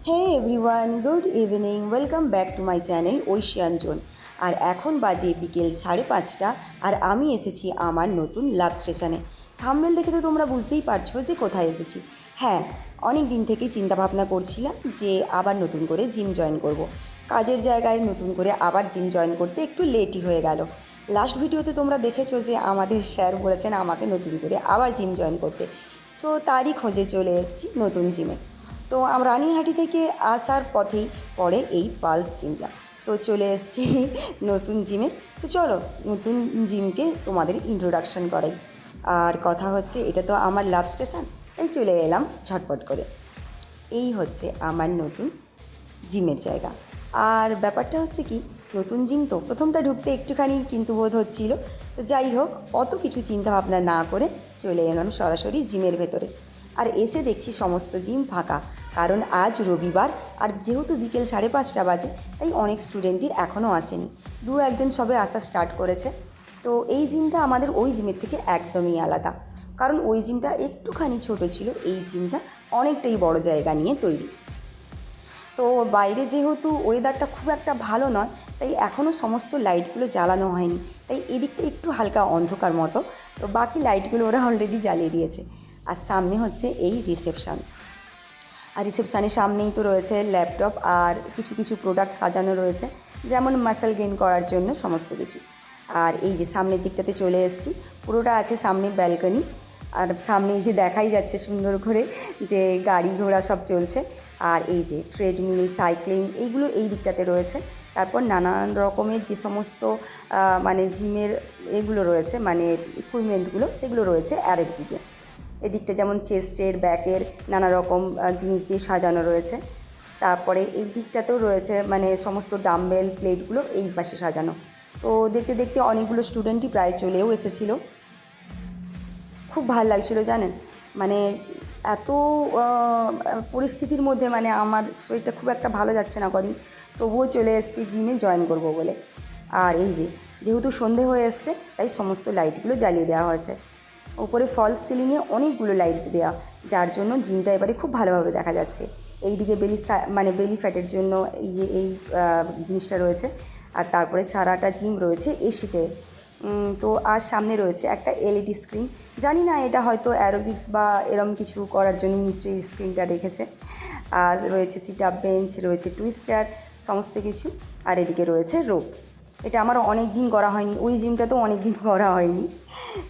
Hey everyone, good evening, welcome back to my channel ঐশিয়াঞ্জন। আর এখন বাজে বিকেল 5:30 আর আমি এসেছি আমার নতুন লাভ স্টেশনে। থাম্বনেল দেখে তো তোমরা বুঝতেই পারছো যে কোথায় এসেছি। হ্যাঁ, অনেক দিন থেকেই চিন্তাভাবনা করছিলাম যে আবার নতুন করে জিম জয়েন করব। কাজের জায়গায় নতুন করে আবার জিম জয়েন করতে একটু লেটই হয়ে গেল। লাস্ট ভিডিওতে তোমরা দেখেছো যে আমাদের স্যার বলেছেন আমাকে নতুন করে আবার জিম জয়েন করতে। সো তারই খোঁজে চলে এসেছি নতুন জিমে। তো রানীহাটি থেকে আসার পথেই পড়ে এই পালস জিমটা। তো চলে এসেছি নতুন জিমে। তো চলো নতুন জিমকে তোমাদের ইন্ট্রোডাকশান করাই। আর কথা হচ্ছে এটা তো আমার লাভ স্টেশন, তাই চলে এলাম ঝটপট করে। এই হচ্ছে আমার নতুন জিমের জায়গা। আর ব্যাপারটা হচ্ছে কি, নতুন জিম তো প্রথমটা ঢুকতে একটুখানি কিন্তু বোধ হচ্ছিল। তো যাই হোক, অত কিছু চিন্তাভাবনা না করে চলে এলাম সরাসরি জিমের ভেতরে। আর এসে দেখছি সমস্ত জিম ফাঁকা, কারণ আজ রবিবার। আর যেহেতু বিকেল 5:30 বাজে, তাই অনেক স্টুডেন্টই এখনও আসেনি। একজন সবে আসা স্টার্ট করেছে। তো এই জিমটা আমাদের ওই জিমের থেকে একদমই আলাদা, কারণ ওই জিমটা একটুখানি ছোট ছিল, এই জিমটা অনেকটাই বড় জায়গা নিয়ে তৈরি। তো বাইরে যেহেতু ওয়েদারটা খুব একটা ভালো নয়, তাই এখনও সমস্ত লাইটগুলো জ্বালানো হয়নি, তাই এদিকটা একটু হালকা অন্ধকার মতো। তো বাকি লাইটগুলো ওরা অলরেডি জ্বালিয়ে দিয়েছে। আর সামনে হচ্ছে এই রিসেপশান। আর রিসেপশানের সামনেই তো রয়েছে ল্যাপটপ আর কিছু কিছু প্রোডাক্ট সাজানো রয়েছে, যেমন মাসেল গেইন করার জন্য সমস্ত কিছু। আর এই যে সামনের দিকটাতে চলে এসেছি, পুরোটা আছে সামনে ব্যালকনি। আর সামনে এই যে দেখাই যাচ্ছে সুন্দর করে যে গাড়ি ঘোড়া সব চলছে। আর এই যে ট্রেডমিল, সাইক্লিং, এইগুলো এই দিকটাতে রয়েছে। তারপর নানান রকমের যে সমস্ত মানে জিমের এগুলো রয়েছে, মানে ইকুইপমেন্টগুলো, সেগুলো রয়েছে আরেক দিকে। এদিকটা যেমন চেস্টের, ব্যাকের নানা রকম জিনিস দিয়ে সাজানো রয়েছে। তারপরে এই দিকটাতেও রয়েছে মানে সমস্ত ডাম্বেল প্লেটগুলো এই পাশে সাজানো। তো দেখতে দেখতে অনেকগুলো স্টুডেন্টই প্রায় চলেও এসেছিলো। খুব ভাল লাগছিলো জানেন, মানে এত পরিস্থিতির মধ্যে মানে আমার শরীরটা খুব একটা ভালো যাচ্ছে না কদিন, তবুও চলে এসেছি জিমে জয়েন করব বলে। আর এই যে যেহেতু সন্ধে হয়ে এসছে, তাই সমস্ত লাইটগুলো জ্বালিয়ে দেওয়া হয়েছে। ওপরে ফলস সিলিংয়ে অনেকগুলো লাইট দেওয়া, যার জন্য জিমটা এবারে খুব ভালোভাবে দেখা যাচ্ছে। এই দিকে মানে বেলি ফ্যাটের জন্য এই যে এই জিনিসটা রয়েছে। আর তারপরে সারাটা জিম রয়েছে এসিতে। তো আর সামনে রয়েছে একটা এলইডি স্ক্রিন। জানি না এটা হয়তো অ্যারোবিক্স বা এরম কিছু করার জন্যই নিশ্চয়ই স্ক্রিনটা রেখেছে। আর রয়েছে সিট আপ বেঞ্চ, রয়েছে টুইস্টার, সমস্ত কিছু। আর এদিকে রয়েছে রোপ। এটা আমার অনেক দিন করা হয়নি, ওই জিমটাতেও অনেক দিন করা হয়নি।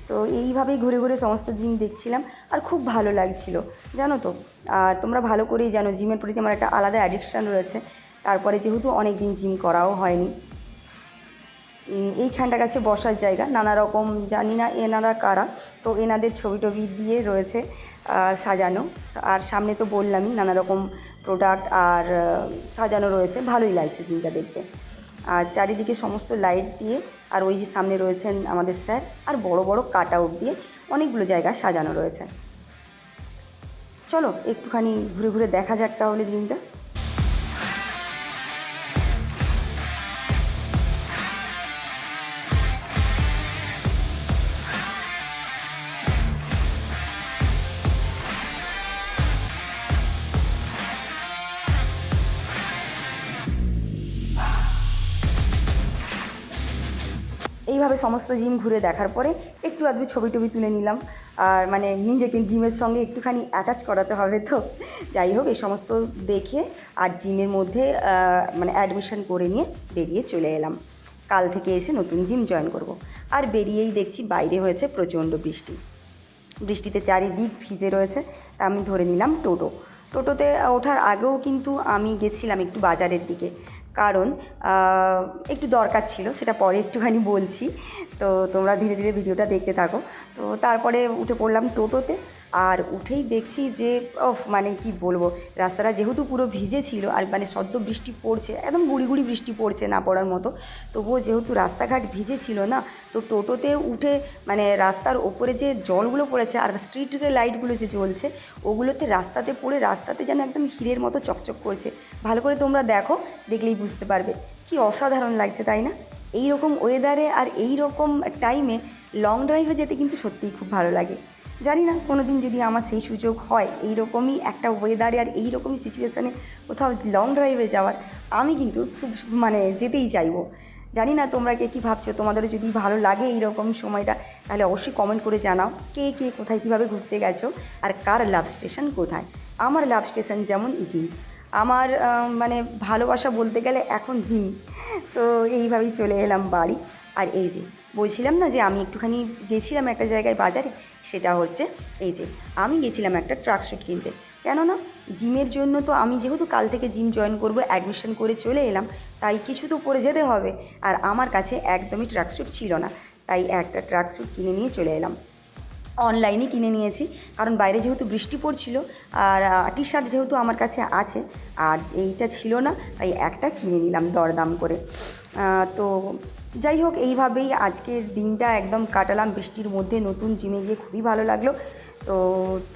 তো এইভাবেই ঘুরে ঘুরে সমস্ত জিম দেখছিলাম, আর খুব ভালো লাগছিল জানো তো। আর তোমরা ভালো করেই জানো জিমের প্রতি আমার একটা আলাদা অ্যাডিকশান রয়েছে। তারপরে যেহেতু অনেক দিন জিম করাও হয়নি, এইখানটা কাছে বসার জায়গা নানা রকম, জানি না এনারা কারা, তো এনাদের ছবি টবি দিয়ে রয়েছে সাজানো। আর সামনে তো বললামই নানা রকম প্রোডাক্ট আর সাজানো রয়েছে, ভালোই লাগছে জিমটা দেখতে। আর চারিদিকে সমস্ত লাইট দিয়ে, আর ওই যে সামনে রয়েছেন আমাদের স্যার, আর বড় বড় কাট আউট দিয়ে অনেকগুলো জায়গা সাজানো রয়েছে। চলো একটুখানি ঘুরে ঘুরে দেখা যাক তাহলে জিমটা। এইভাবে সমস্ত জিম ঘুরে দেখার পরে একটু আধটু ছবি টবি তুলে নিলাম। আর মানে নিজেকে জিমের সঙ্গে একটুখানি অ্যাটাচ করাতে হবে, তো যাই হোক এই সমস্ত দেখে আর জিমের মধ্যে মানে অ্যাডমিশন করে নিয়ে বেরিয়ে চলে এলাম। কাল থেকে এসে নতুন জিম জয়েন করব। আর বেরিয়েই দেখছি বাইরে হয়েছে প্রচণ্ড বৃষ্টি। বৃষ্টিতে চারিদিক ভিজে রয়েছে, তা আমি ধরে নিলাম টোটো। টোটোতে ওঠার আগেও কিন্তু আমি গেছিলাম একটু বাজারের দিকে, কারণ একটু দরকার ছিল, সেটা পরে একটুখানি বলছি। তো তোমরা ধীরে ধীরে ভিডিওটা দেখতে থাকো। তো তারপরে উঠে পড়লাম টোটোতে। আর উঠেই দেখছি যে মানে কি বলবো, রাস্তাটা যেহেতু পুরো ভিজে ছিল, আর মানে সদ্য বৃষ্টি পড়ছে, একদম গুড়ি গুড়ি বৃষ্টি পড়ছে, না পড়ার মতো। তবুও যেহেতু রাস্তাঘাট ভিজে ছিল না, তো টোটোতে উঠে মানে রাস্তার ওপরে যে জলগুলো পড়েছে আর স্ট্রিটের লাইটগুলো যে জ্বলছে, ওগুলোতে রাস্তাতে পড়ে রাস্তাতে যেন একদম হীরের মতো চকচক করছে। ভালো করে তোমরা দেখো, দেখলেই বুঝতে পারবে কি অসাধারণ লাগছে, তাই না? এই রকম ওয়েদারে আর এই রকম টাইমে লং ড্রাইভে যেতে কিন্তু সত্যিই খুব ভালো লাগে। জানি না কোনো দিন যদি আমার সেই সুযোগ হয়, এইরকমই একটা ওয়েদারে আর এইরকমই সিচুয়েশানে কোথাও লং ড্রাইভে যাওয়ার, আমি কিন্তু খুব মানে যেতেই চাইবো। জানি না তোমরা কে কী ভাবছো, তোমাদেরও যদি ভালো লাগে এইরকম সময়টা তাহলে অবশ্যই কমেন্ট করে জানাও কে কে কোথায় কীভাবে ঘুরতে গেছো আর কার লাভ স্টেশন কোথায়। আমার লাভ স্টেশন যেমন জিম, আমার মানে ভালোবাসা বলতে গেলে এখন জিম। তো এইভাবেই চলে এলাম বাড়ি। আর এই যে বলছিলাম না যে আমি একটুখানি গেছিলাম একটা জায়গায় বাজারে, সেটা হচ্ছে এই যে আমি গেছিলাম একটা ট্রাক স্যুট কিনতে। কেননা জিমের জন্য তো আমি যেহেতু কাল থেকে জিম জয়েন করব, অ্যাডমিশন করে চলে এলাম, তাই কিছু তো পরে যেতে হবে। আর আমার কাছে একদমই ট্রাক স্যুট ছিল না, তাই একটা ট্রাক স্যুট কিনে নিয়ে চলে এলাম। অনলাইনে কিনে নিয়েছি, কারণ বাইরে যেহেতু বৃষ্টি পড়ছিল আর টি শার্ট যেহেতু আমার কাছে আছে আর এইটা ছিল না, তাই একটা কিনে নিলাম দরদাম করে। তো যাই হোক, এইভাবেই আজকের দিনটা একদম কাটালাম বৃষ্টির মধ্যে। নতুন জিমে গিয়ে খুবই ভালো লাগলো। তো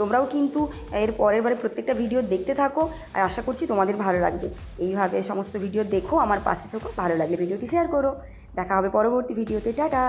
তোমরাও কিন্তু এর পরের বারে প্রত্যেকটা ভিডিও দেখতে থাকো, আর আশা করছি তোমাদের ভালো লাগবে। এইভাবে সমস্ত ভিডিও দেখো, আমার পাশে থেকো, ভালো লাগলে ভিডিওটি শেয়ার করো। দেখা হবে পরবর্তী ভিডিওতে। টাটা।